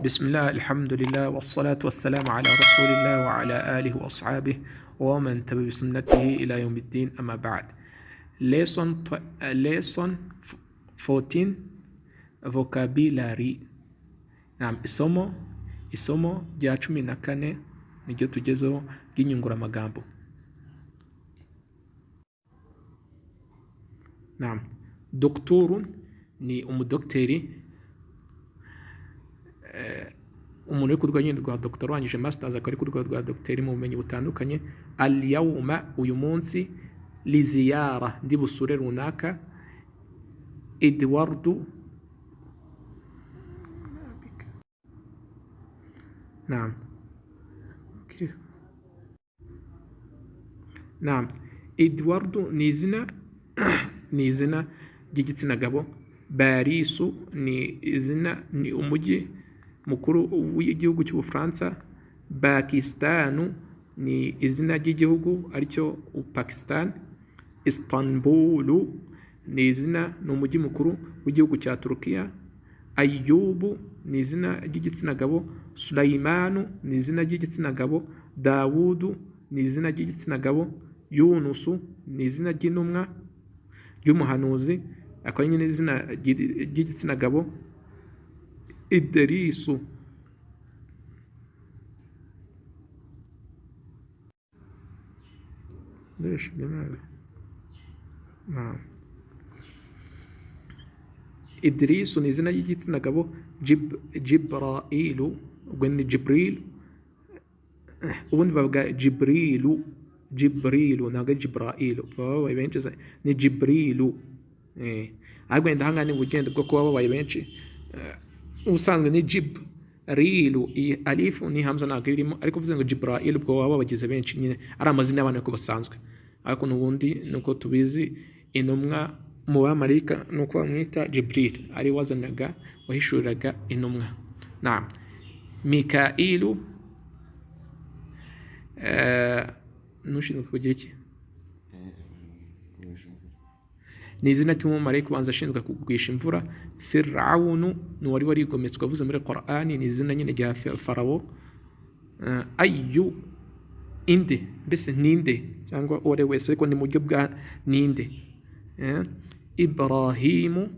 بسم الله الحمد لله والصلاة والسلام على رسول الله وعلى آله وأصحابه ومن تبع بسنته إلى يوم الدين أما بعد. Lesson 14 Vocabulary. Naam, isomo rya 14 niryo tugezeho ry'inyunguramagambo. Naam, doktorun ni umudokteri, umuntu uri ku rwego rwa dogiteri urangije masters akaba ari ku rwego rwa dogiteri mu bumenyi butandukanye. Al-yawma, uyu munsi, li ziyara, ndi busure runaka. Edwardu, naam, naam, Edwardu ni izina ni izina ry'igitsina gabo. Barisu ni izina, ni umujyi mukuru w'igihugu cy'Ubufaransa. Pakistanu ni izina ry'igihugu aricyo Pakistan. Istanbulu ni izina, ni umujyi mukuru w'igihugu cya Turukiya. Ayubu ni izina ry'igitsina gabo. Sulaimanu ni izina ry'igitsina gabo. Dawudu ni izina ry'igitsina gabo. Yunusu ni izina ry'intumwa ry'umuhanuzi, akaba nyine izina ry'igitsina gabo. Idrisu Idrisu ni izina ry'igitsina gabo. Jibrailu, ubwo ni Jibril, ubundi bavuga Jibrilu ntabwo ari Jibrailu, baba babaye benshi ni Jibrilu. Ahubwo wenda ahangaha ni ubugenda bwo kuba babaye benshi. Ubusanzwe ni Jibrilu, iyi alifu ni hamza ntabwo irimo, ariko uvuze ngo Jibrailu ubwo baba bagize benshi, nyine ari amazina y'abantu ko basanzwe. Ariko n'ubundi nuko tubizi, intumwa mu bamarayika nuko bamwita Jibril, ari wazanaga wahishuriraga intumwa. Naam, Mikailu nushinzwe kugira iki? Ni izina ry'umumarayika ubanza ashinzwe kugwisha imvura. Firawunu ni uwari warigometswe avuze muri Qur'ani, ni izina nyine rya Farawo. Ayu, inde, mbese ninde cyangwa uwari wese, ariko ni mu buryo bwa ninde. Ibrahimu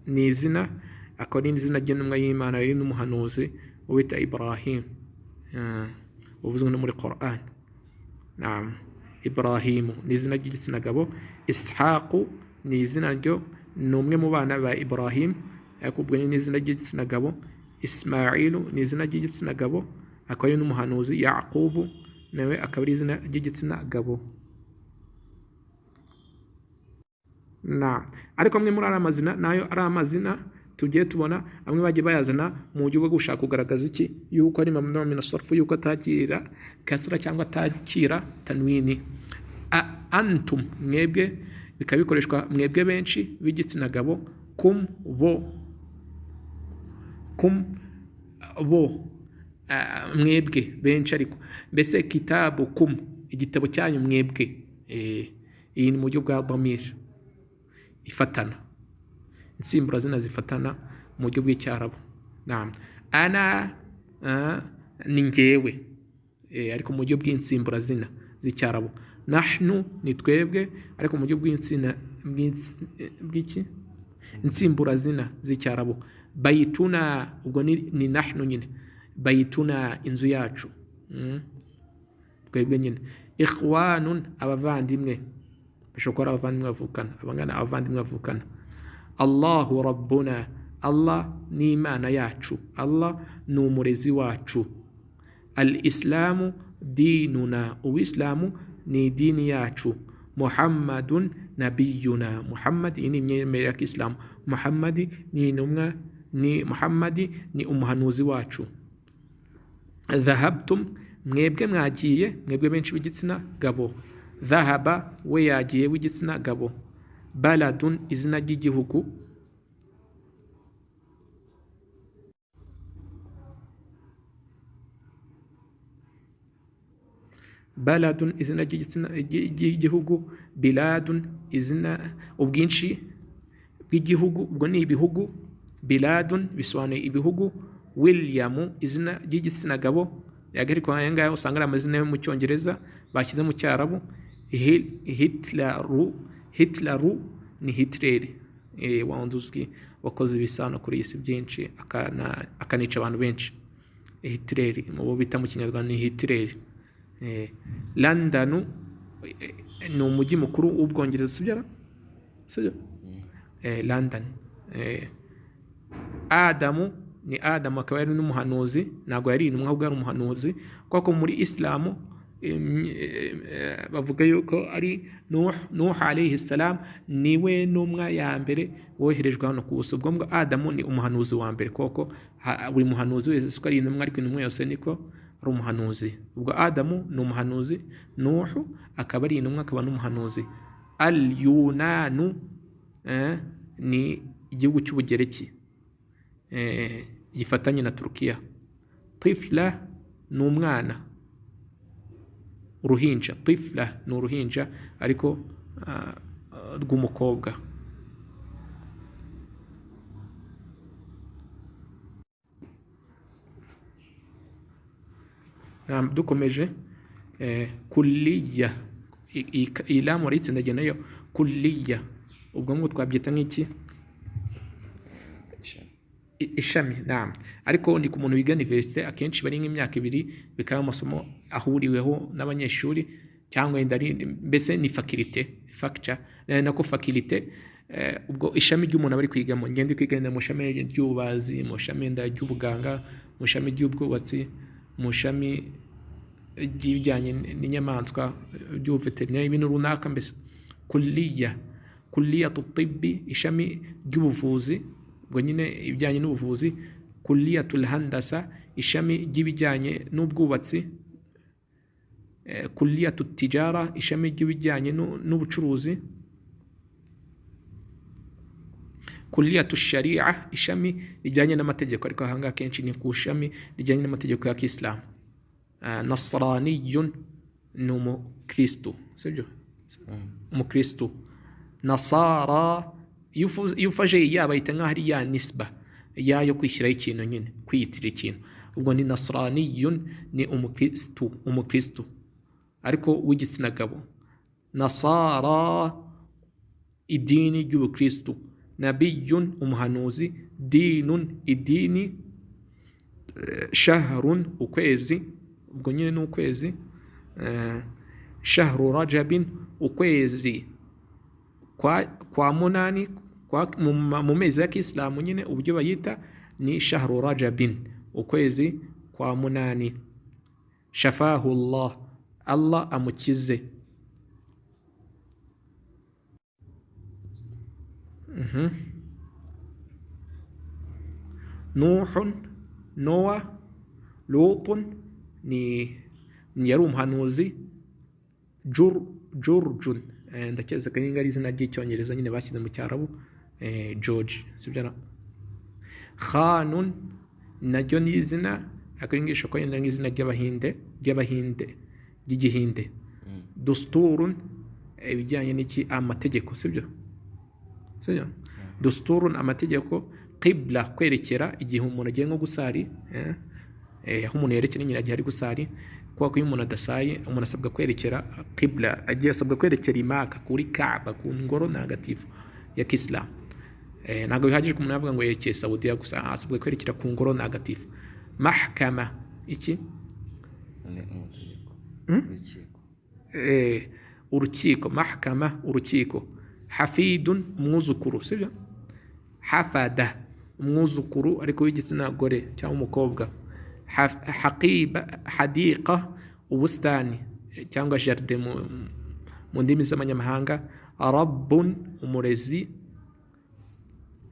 ni izina, akaba ari izina ry'intumwa y'Imana riri n'umuhanuzi wita Ibrahim, uvuzwe no muri Qur'an. Naam, Ibrahimu ni izina ry'igitsina gabo. Ishaqu ni izina ryo, ni umwe mu bana ba Ibrahim, ariko ubwo ni izina ry'igitsina gabo. Ismailu ni izina ry'igitsina gabo, akaba ari n'umuhanuzi. Yaqubu nawe akaba ari izina ry'igitsina gabo. Ariko amwe muri amazina nayo ari amazina tugiye tubona, amwe bagiye bayazana mu buryo bwo gushaka kugaragaza iki, yuko ari mamnu min as-sarf, yuko atakira kasra cyangwa atakira tanwini. Antum, mwebwe, bikaba bikoreshwa mwebwe benshi b'igitsina gabo. Kum, bo, mwebwe benshi ariko mbese. Kitabu kum, igitabo cyanyu mwebwe. Iyi ni mu buryo bwa damir ifatana, insimburazina zifatana mu buryo bw'icyarabu. Naam, ana ni njyewe, ariko mu buryo bw'insimburazina z'icyarabu. Nahnu ni twebwe, ariko mu buryo bw'iki, insimburazina z'icyarabu. Bayituna, ubwo ni nahnu nyine. Bayituna, inzu yacu, twebwe nyine. Ikhwanun, abavandimwe, bashobora kuba abavandimwe bavukana, abangana abavandimwe bavukana. Allahu rabbuna, Allah ni Imana yacu, Allah ni umurezi wacu. Al-Islamu dinuna, Uislamu ni dini yacu. Muhammadun nabiyuna, Muhammad ni imyemerere ya Kiislamu. Muhammadi ni intumwa, ni Muhammadi ni umuhanuzi wacu. Dhahabtum, mwebwe mwagiye, mwebwe benshi b'igitsina gabo. Dhahaba, we yagiye w'igitsina gabo. Baladun, izina ry'igihugu. Baladun, izina ry'igihugu. Biladun, izina, ubwinshi bw'igihugu, ubwo ni ibihugu. biladun bisobanuye ibihugu, William izina ry'igitsina gabo, ariko aya ngaya usanga ari amazina yo mu Cyongereza bashyize mu Cyarabu. Hitleru ni Hitler, wundi uzwi wakoze ibisano kuri iyi si byinshi akanica abantu benshi. Hitler mu bo bita mu Kinyarwanda ni Hitler. London ni umujyi mukuru w'Ubwongereza, sibyo? London. Adamu ni Adamu, akaba yari n'umuhanuzi, ntabwo yari intumwa ahubwo yari umuhanuzi, kuko muri Islamu bavuga yuko ari Nuh alayhi salam niwe ntumwa ya mbere woherejwe hano ku buso. Ubwo Adamu ni umuhanuzi wa mbere, kuko buri muhanuzi wese uko ari intumwa, ariko intumwa yose niko ari umuhanuzi. Ubwo Adamu ni umuhanuzi, Nuh akaba ari intumwa akaba n'umuhanuzi. Al-Yunanu ni igihugu cy'Ubugereki gifatanye na Turukiya. Tifla ni umwana, uruhinja. Tifla ni uruhinja ariko rw'umukobwa. Dukomeje, kulliya, ilamu waritsindagiye nayo, kulliya ubwo ngo twabyita nk'iki? Ishami. Ariko ni ku muntu wiga universite, akenshi bari nk'imyaka 2 bikaba amasomo ahuriweho n'abanyeshuri, cyangwa mbese ni faculty nako faculty. Ubwo ishami ry'umuntu bari kwigamo, ngende kwigana mu ishami ry'ububazi, mu ishami ry'ubuganga, mu ishami ry'ubwubatsi, mu ishami ry'ibijyanye n'inyamaswa, ry'uveterinary, ibintu runaka. Mbese kulliyatu tibbi, ishami ry'ubuvuzi, ubwo nyine ibijyanye n'ubuvuzi. Kulliyatul handasa, ishami ry'ibijyanye n'ubwubatsi. Kulliyatut tijara, ishami ry'ibijyanye n'ubucuruzi. Kulliyatush sharia, ishami rijyanye n'amategeko, ariko ahanga kenshi ni ku ishami rijyanye n'amategeko ya Kiislamu. Nasraniyun ni umukristo, sibyo? Umukristo. Nasara, iyo ufashe bayita nk'aho ari ya nisba yayo kwishyiraho ikintu, nyine kwiyitira ikintu. Ubwo ni nasraniyun ni umukristo ariko w'igitsina gabo. Nasara, idini ry'ubukristo. Nabiyun, umuhanuzi. Dinun, idini. Shahrun, ukwezi, ubwo nyine ni ukwezi. Shahru rajabin, ukwezi kwa munani mu mezi ya Kiislamu, nyine uburyo bayita ni shahru rajabin, ukwezi kwa munani. Shafahu Allah, Allah amukize. Nuhun, Noah. Lutun ni yari umuhanuzi. Jurjun, ndakeza kanyinga ari izina ry'icyongereza nyine bashyize mu Cyarabu. George, sibyo? Khanun naryo ni izina akoresha ko yenda nk'izina ry'Abahinde ry'Igihinde. Dusturun, ibijyanye n'iki? Amategeko, sibyo? Dusturun, amategeko. Qibla, kwerekera, igihe umuntu agiye nko gusari, aho umuntu yerekera nyine agiye ari gusari, kuko iyo umuntu adasaye umuntu asabwa kwerekera qibla, agiye asabwa kwerekera Imaka, kuri Kaaba, ku ngoro ntagatifu ya Kiislamu. Ntabwo bihagije umuntu avuga ngo yerekeye Saudiya gusa, asabwa kwerekera ku ngoro ntagatifu. Mahkama, iki? Urukiko. Mahkama, urukiko. Hafidun, umwuzukuru, sibyo? Hafada, umwuzukuru ariko w'igitsina gore cyangwa umukobwa. Hadiqa, ubustani cyangwa jardin mu ndimi z'amanyamahanga. Rabbun, umurezi.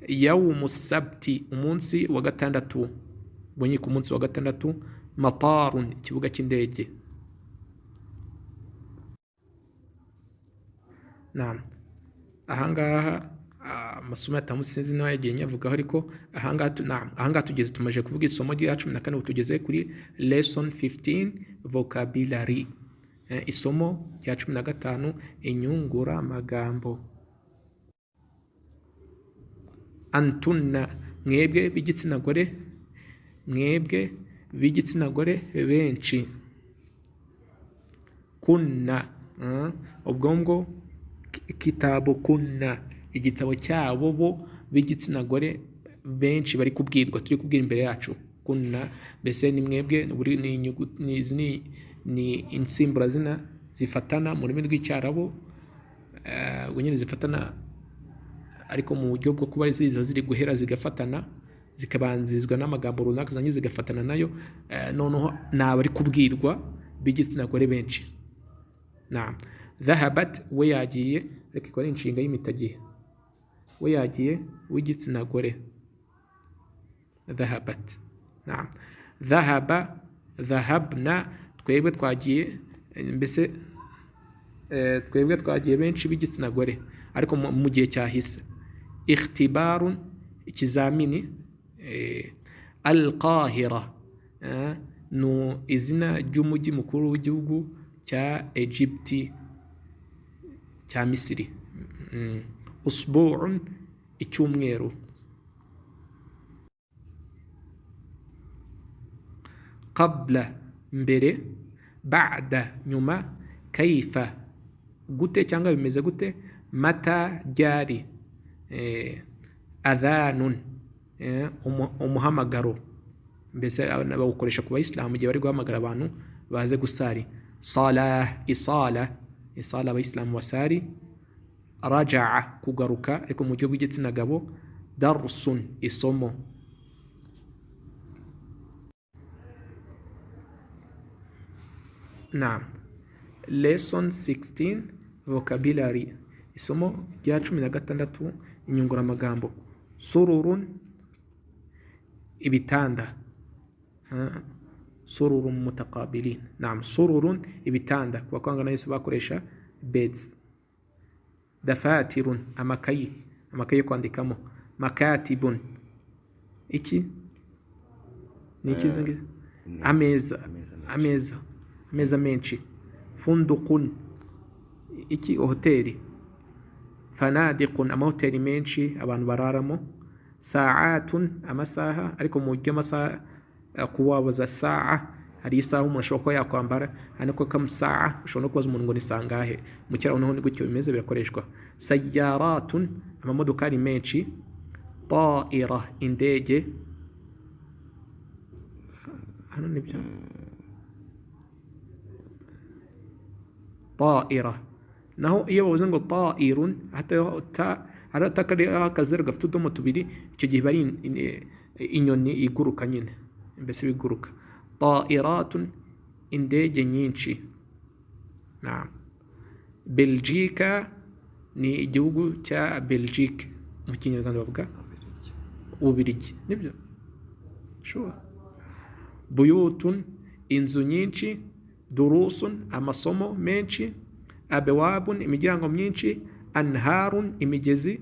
Yawmus sabti, umunsi wa gatandatu, ubonye ku munsi wa gatandatu. Matarun, ikibuga cy'indege. Ahangaha amasomo yatambutse sinzi nawe yagiye nyavugaho, ariko ahangaha tugeze, tumaje kuvuga isomo rya 14, ubu tugeze kuri lesson 15 vocabulary, isomo rya 15 inyungura amagambo. Antunna, mwebwe b'igitsina gore, mwebwe b'igitsina gore benshi. Kunna, ubwo ngo kitabu kunna, igitabo cyabo bo b'igitsina gore benshi bari kubwirwa, turi kubwira imbere yacu. Kunna mbese ni mwebwe, ni insimburazina zifatana mu rurimi rw'icyarabu, nyine zifatana ariko mu buryo bwo kuba ziza ziri guhera zigafatana, zikabanzizwa n'amagambo runaka zanjye zigafatana nayo. Noneho ni abari kubwirwa b'igitsina gore benshi. Naam. Dhahabat, we yagiye, reka ikore inshinga y'imitagihe. We yagiye w'igitsina gore. Dhahabat. Naam. Dhahaba, dhahabna, twebwe twagiye, mbese twebwe twagiye benshi b'igitsina gore ariko mu gihe cyahise. Ikhtibarun, ikizamini. Al-Qahira, no izina ry'umujyi mukuru w'igihugu cya Egypti, cya Misiri. Usbu'un, icyumweru. Qabla, mbere. Ba'da, nyuma. Kaifa, gute cyangwa bimeze gute. Mata, ryari. Adhanun, umuhamagaro, mbese bawukoresha ku bayisilamu igihe bari guhamagara abantu baze gusari. Salah, isala abayisilamu basari. Raja'a, kugaruka ariko mu gihe bw'igitsina gabo. Darsun, isomo. Naam. Lesson 16, vocabulary, isomo rya 16, inyunguramagambo. Sururun, ibitanda. Sururun mutaqabilin. Naam, sururun, ibitanda, kwa kwanga Yesu bakoresha beds. Dafatirun, amakayi yo kwandikamo. Makatibun, iki ni iki zingi? Ameza menshi. Funduqun, iki? Hoteli. Fanadiqun, amahoteli menshi abantu bararamo. Sa'atun, amasaha, ariko mu gihe amasaha kuwabaza sa'a, hari isaha umuntu ashobora kuba yakwambara, ariko kam sa'a ushobora kubaza umuntu ngo ni sangahe. Mu cyaro naho ni gutyo bimeze, birakoreshwa. Sayyaratun, amamodokari menshi. Ta'ira, indege. Hano nibyo. Ta'ira, naho iyo bavuze ngo ta'irun, hata takari akazeru gafite utudomo tubiri, icyo gihe bari inyoni iguruka nyine, mbese biguruka. Ta'iratun, indege nyinshi. Naam. Belgica, ni igihugu cya Belgique, mu Kinyarwanda bavuga Ububirigi, nibyo? Sure. Buyutun, inzu nyinshi. Durusun, amasomo menshi. Abwabun, imiryango myinshi. Anharun, imigezi.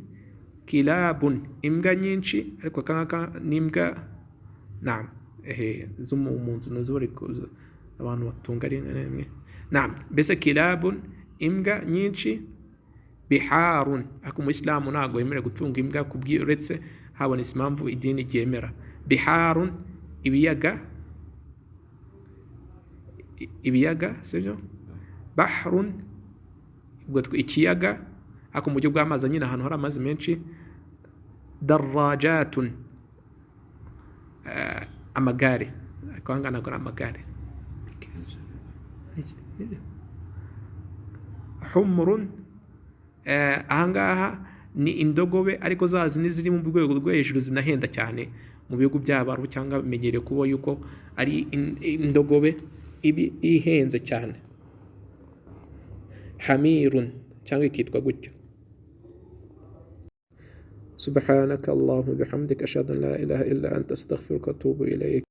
Kilabun, imbwa nyinshi, ariko kanaka n'imbwa. Naam. Zo mu nzu nazo bari abantu batunga ari nemwe. Naam, mbese kilabun, imbwa nyinshi. Biharun, ariko mu Islamu ntago yemerewe gutunga imbwa uretse habonetse impamvu idini ryemera. Biharun, ibiyaga, sibyo? Bahrun, ikiyaga, ariko mu buryo bw'amazi nyine ahantu hari amazi menshi. Darajatun, amagare, ariko hangana gura amagare. Humrun, ahangaha ni indogobe, ariko zazi n'iziri mu rwego rwo hejuru zinahenda cyane mu bihugu by'Abarabu, cyangwa bimenyereye kuba yuko ari indogobe ihenze cyane. Hamirun, cyangwa ikitwa gutyo. سبحانك اللهم وبحمدك أشهد أن لا إله إلا أنت أستغفرك وأتوب إليك.